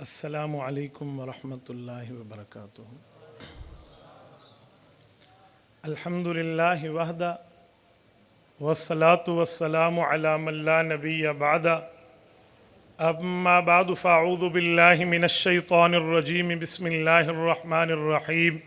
السلام علیکم ورحمۃ اللہ وبرکاتہ۔ الحمد للہ وحدہ والصلاة والسلام علی من لا نبی بعد، اما بعد فاعوذ باللہ من الشیطان الرجیم، بسم اللہ الرحمن الرحیم۔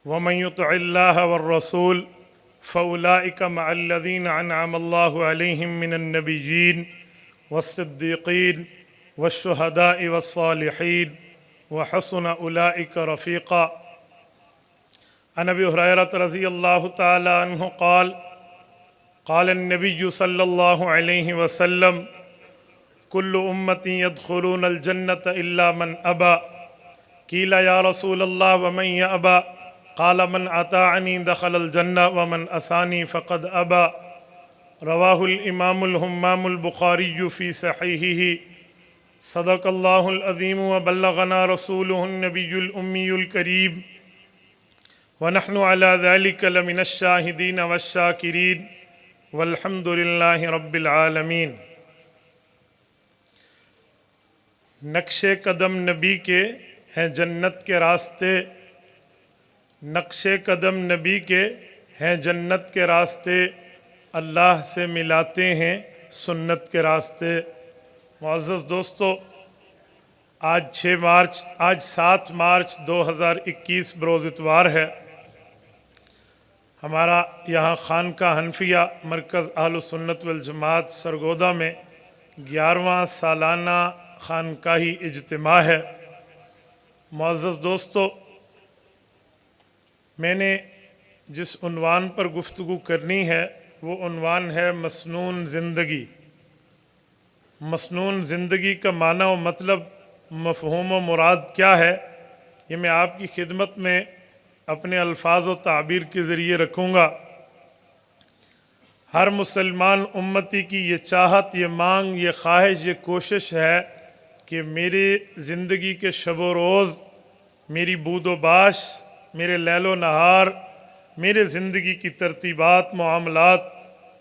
ومن يطع الله والرسول فأولئك مع الذين أنعم الله عليهم من النبيين والصديقين والشهداء والصالحين وحسن أولئك رفيقا۔ عن أبي هريرة رضي الله تعالى عنه قال قال النبي صلى الله عليه وسلم كل أمتي يدخلون الجنة إلا من أبى، قيل يا رسول الله ومن يأبى؟ قال من أطاعني دخل الجنة ومن عصاني فقد أبى۔ رواه الإمام الهمام البخاري في صحيحه۔ صدق الله العظيم وبلغنا رسوله النبي الأمي الكريم، ونحن على ذلك لمن الشاهدين والشاكرين، والحمد لله رب العالمين۔ نقش قدم نبی کے ہیں جنت کے راستے، نقش قدم نبی کے ہیں جنت کے راستے، اللہ سے ملاتے ہیں سنت کے راستے۔ معزز دوستو، آج 7 مارچ 2021 بروز اتوار ہے۔ ہمارا یہاں خانقاہ حنفیہ مرکز اہل سنت والجماعت سرگودا میں 11واں سالانہ خانقاہی اجتماع ہے۔ معزز دوستو، میں نے جس عنوان پر گفتگو کرنی ہے وہ عنوان ہے مسنون زندگی۔ مسنون زندگی کا معنی و مطلب، مفہوم و مراد کیا ہے، یہ میں آپ کی خدمت میں اپنے الفاظ و تعبیر کے ذریعے رکھوں گا۔ ہر مسلمان امتی کی یہ چاہت، یہ مانگ، یہ خواہش، یہ کوشش ہے کہ میرے زندگی کے شب و روز، میری بود و باش، میرے لیل و نہار، میرے زندگی کی ترتیبات، معاملات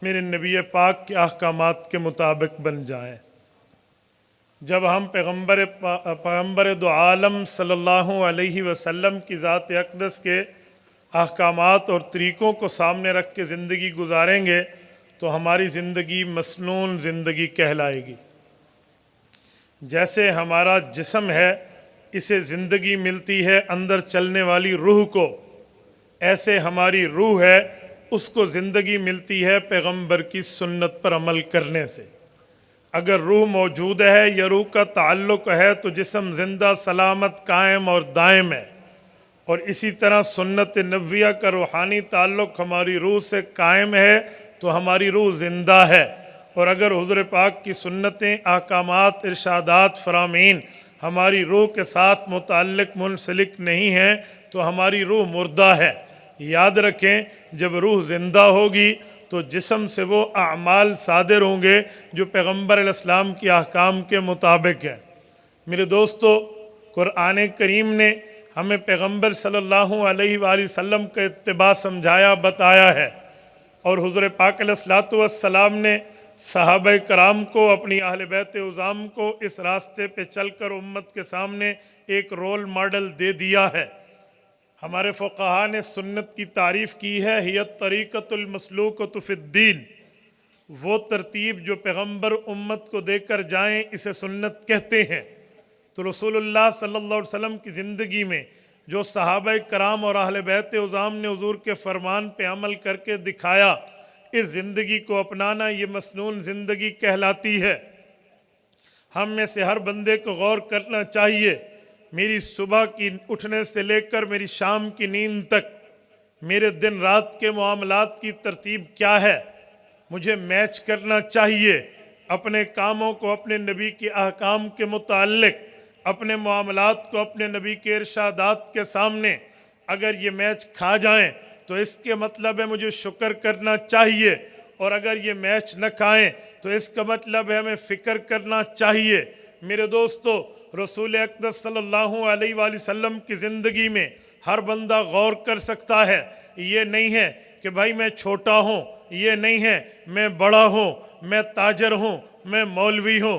میرے نبی پاک کے احکامات کے مطابق بن جائیں۔ جب ہم پیغمبر دو عالم صلی اللہ علیہ وسلم کی ذات اقدس کے احکامات اور طریقوں کو سامنے رکھ کے زندگی گزاریں گے تو ہماری زندگی مسنون زندگی کہلائے گی۔ جیسے ہمارا جسم ہے، اسے زندگی ملتی ہے اندر چلنے والی روح کو، ایسے ہماری روح ہے، اس کو زندگی ملتی ہے پیغمبر کی سنت پر عمل کرنے سے۔ اگر روح موجود ہے یا روح کا تعلق ہے تو جسم زندہ، سلامت، قائم اور دائم ہے۔ اور اسی طرح سنت نبویہ کا روحانی تعلق ہماری روح سے قائم ہے تو ہماری روح زندہ ہے۔ اور اگر حضور پاک کی سنتیں، احکامات، ارشادات، فرامین ہماری روح کے ساتھ متعلق، منسلک نہیں ہیں تو ہماری روح مردہ ہے۔ یاد رکھیں، جب روح زندہ ہوگی تو جسم سے وہ اعمال صادر ہوں گے جو پیغمبر علیہ السلام کی احکام کے مطابق ہیں۔ میرے دوستو، قرآن کریم نے ہمیں پیغمبر صلی اللہ علیہ وآلہ وسلم کا اتباع سمجھایا، بتایا ہے، اور حضور پاک علیہ السلام نے صحابہ کرام کو، اپنی اہل بیت عظام کو اس راستے پہ چل کر امت کے سامنے ایک رول ماڈل دے دیا ہے۔ ہمارے فقہاء نے سنت کی تعریف کی ہے، ہی الطریقۃ المسلوکۃ فی الدین، وہ ترتیب جو پیغمبر امت کو دے کر جائیں اسے سنت کہتے ہیں۔ تو رسول اللہ صلی اللہ علیہ وسلم کی زندگی میں جو صحابہ کرام اور اہل بیت عظام نے حضور کے فرمان پہ عمل کر کے دکھایا، اس زندگی کو اپنانا یہ مسنون زندگی کہلاتی ہے۔ ہم میں سے ہر بندے کو غور کرنا چاہیے، میری صبح کی اٹھنے سے لے کر میری شام کی نیند تک میرے دن رات کے معاملات کی ترتیب کیا ہے۔ مجھے میچ کرنا چاہیے اپنے کاموں کو اپنے نبی کے احکام کے متعلق، اپنے معاملات کو اپنے نبی کے ارشادات کے سامنے۔ اگر یہ میچ کھا جائیں تو اس کے مطلب ہے مجھے شکر کرنا چاہیے، اور اگر یہ میچ نہ کھائیں تو اس کا مطلب ہے ہمیں فکر کرنا چاہیے۔ میرے دوستو، رسول اقدس صلی اللہ علیہ وآلہ وسلم کی زندگی میں ہر بندہ غور کر سکتا ہے۔ یہ نہیں ہے کہ بھائی میں چھوٹا ہوں، یہ نہیں ہے میں بڑا ہوں، میں تاجر ہوں، میں مولوی ہوں،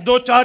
2-4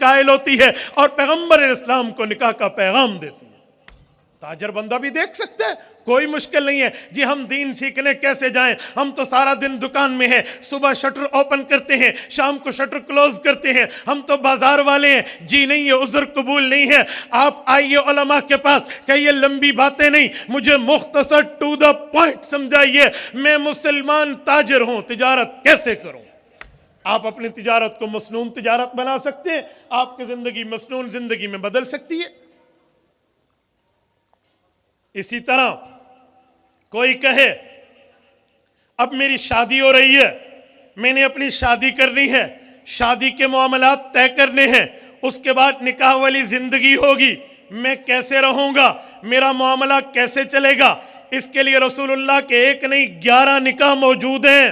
قائل ہوتی ہے اور پیغمبر اسلام کو نکاح کا پیغام دیتی ہے۔ تاجر بندہ بھی دیکھ سکتا ہے، کوئی مشکل نہیں ہے جی ہم دین سیکھنے کیسے جائیں، ہم تو سارا دن دکان میں ہیں، صبح شٹر اوپن کرتے ہیں، شام کو شٹر کلوز کرتے ہیں، ہم تو بازار والے ہیں۔ جی نہیں، یہ عذر قبول نہیں ہے۔ آپ آئیے علماء کے پاس، کہیے لمبی باتیں نہیں، مجھے مختصر ٹو دا پوائنٹ سمجھائیے، میں مسلمان تاجر ہوں، تجارت کیسے کروں؟ آپ اپنی تجارت کو مسنون تجارت بنا سکتے ہیں، آپ کی زندگی مسنون زندگی میں بدل سکتی ہے۔ اسی طرح کوئی کہے اب میری شادی ہو رہی ہے، میں نے اپنی شادی کرنی ہے، شادی کے معاملات طے کرنے ہیں، اس کے بعد نکاح والی زندگی ہوگی، میں کیسے رہوں گا، میرا معاملہ کیسے چلے گا؟ اس کے لیے رسول اللہ کے ایک نہیں 11 نکاح موجود ہیں۔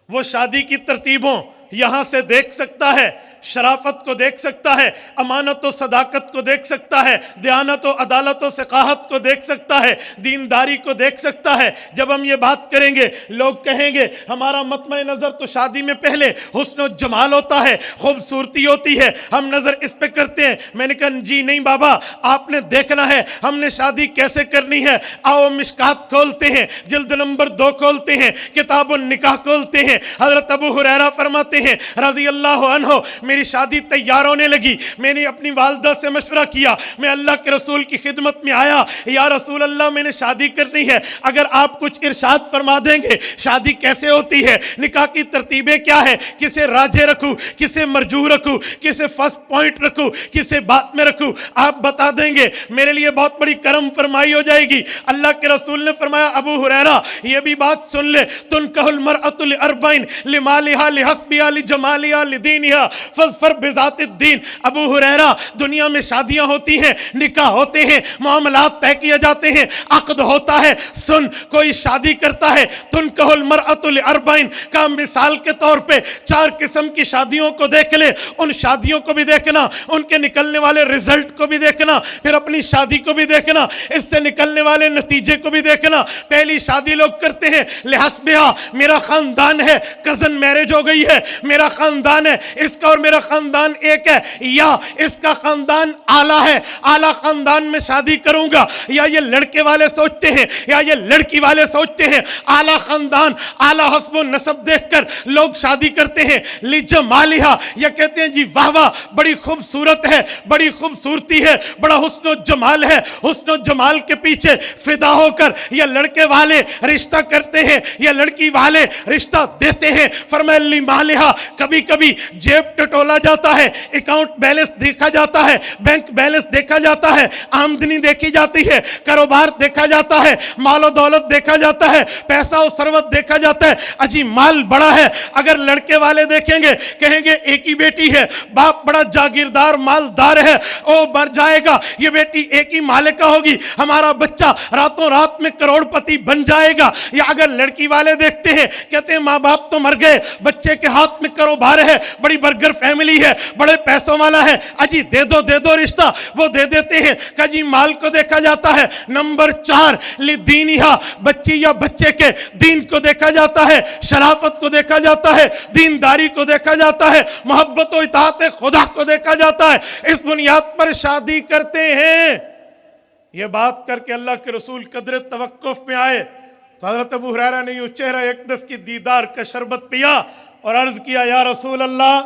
وہ شادی کی ترتیبوں یہاں سے دیکھ سکتا ہے، شرافت کو دیکھ سکتا ہے، امانت و صداقت کو دیکھ سکتا ہے، دیانت و عدالت و ثقافت کو دیکھ سکتا ہے، دینداری کو دیکھ سکتا ہے۔ جب ہم یہ بات کریں گے لوگ کہیں گے ہمارا مطمع نظر تو شادی میں پہلے حسن و جمال ہوتا ہے، خوبصورتی ہوتی ہے، ہم نظر اس پہ کرتے ہیں۔ میں نے کہا جی نہیں بابا، آپ نے دیکھنا ہے ہم نے شادی کیسے کرنی ہے۔ آؤ مشکات کھولتے ہیں، جلد نمبر 2 کھولتے ہیں، کتاب النکاح کھولتے ہیں۔ حضرت ابو ہریرہ فرماتے ہیں رضی اللہ عنہ، میری شادی تیار ہونے لگی، میں نے اپنی والدہ سے مشورہ کیا، میں اللہ کے رسول کی خدمت میں آیا، یا رسول اللہ میں نے شادی کرنی ہے، اگر آپ کچھ ارشاد فرما دیں گے شادی کیسے ہوتی ہے، نکاح کی ترتیبیں کیا ہے، کسے راجے رکھوں، کسے مرجو رکھوں، کسے فرسٹ پوائنٹ رکھوں، کسے بات میں رکھوں، آپ بتا دیں گے، میرے لیے بہت بڑی کرم فرمائی ہو جائے گی۔ اللہ کے رسول نے فرمایا ابو ہریرہ یہ بھی بات سن لے، تنکح المرأۃ لاربعین لمالها لحسبها لجمالها لدینها فاظفر بذات الدین۔ ابو ہریرہ دنیا میں شادیاں ہوتی ہیں، نکاح ہوتے ہیں، معاملات طے کیے جاتے ہیں، عقد ہوتا ہے، سن کوئی شادی کرتا ہے تنکح المرأۃ لاربعین کا مثال کے طور پہ 4 قسم کی شادیوں کو دیکھ لے، ان شادیوں کو بھی دیکھنا، ان کے نکلنے والے رزلٹ کو بھی دیکھنا، پھر اپنی شادی کو بھی دیکھنا، اس سے نکلنے والے نتیجے کو بھی دیکھنا۔ پہلی شادی لوگ کرتے ہیں لحسبها، میرا خاندان ہے، کزن میرج ہو گئی ہے، میرا خاندان ہے، اس کا اور میرا خاندان ایک ہے، یا اس کا خاندان اعلیٰ ہے، اعلیٰ خاندان میں شادی کروں گا، یا یہ لڑکے والے سوچتے ہیں یا یہ لڑکی والے سوچتے ہیں اعلیٰ خاندان اعلیٰ حسب و نسب دیکھ کر لوگ شادی کرتے ہیں۔ لجمالہا، یہ کہتے ہیں جی واہ واہ بڑی خوبصورت ہے، بڑی خوبصورتی ہے، بڑا حسن و جمال ہے، حسن و جمال کے پیچھے فدا ہو کر یہ لڑکے والے رشتہ کرتے ہیں، یہ لڑکی والے رشتہ دیتے ہیں۔ فرمایا لمالہا، کبھی کبھی جیب ٹٹولا جاتا ہے، اکاؤنٹ بیلنس دیکھا جاتا ہے، بینک بیلنس دیکھا جاتا ہے، آمدنی دیکھی جاتی ہے، کاروبار دیکھا جاتا ہے، مال و دولت دیکھا جاتا ہے، پیسہ و ثروت دیکھا جاتا ہے۔ اجی مال بڑا ہے، اگر لڑکے والے دیکھیں گے کہیں گے ایک ہی بیٹی ہے، باپ بڑا جاگیردار مالدار ہے، او مر جائے گا یہ بیٹی ایک ہی مالکہ ہوگی، ہمارا بچہ راتوں رات میں کروڑ پتی بن جائے گا۔ یا اگر لڑکی والے دیکھتے ہیں کہتے ہیں ماں باپ تو مر گئے، بچے کے ہاتھ میں کاروبار ہے، بڑی برگر فیملی ہے، بڑے پیسوں والا ہے، اجی دے دو رشتہ، وہ دے دیتے ہیں کہ جی مال کو دیکھا جاتا ہے۔ نمبر 4 لدینہا، بچی یا بچے کے دین کو دیکھا جاتا ہے، شرافت کو دیکھا جاتا ہے، دینداری کو دیکھا جاتا ہے، محبت و اطاعت خدا کو دیکھا جاتا ہے، اس بنیاد پر شادی کرتے ہیں۔ یہ بات کر کے اللہ کے رسول قدر توقف میں آئے تو حضرت ابو ہریرہ نے یوں چہرہ اقدس کی دیدار کا شربت پیا اور عرض کیا یا رسول اللہ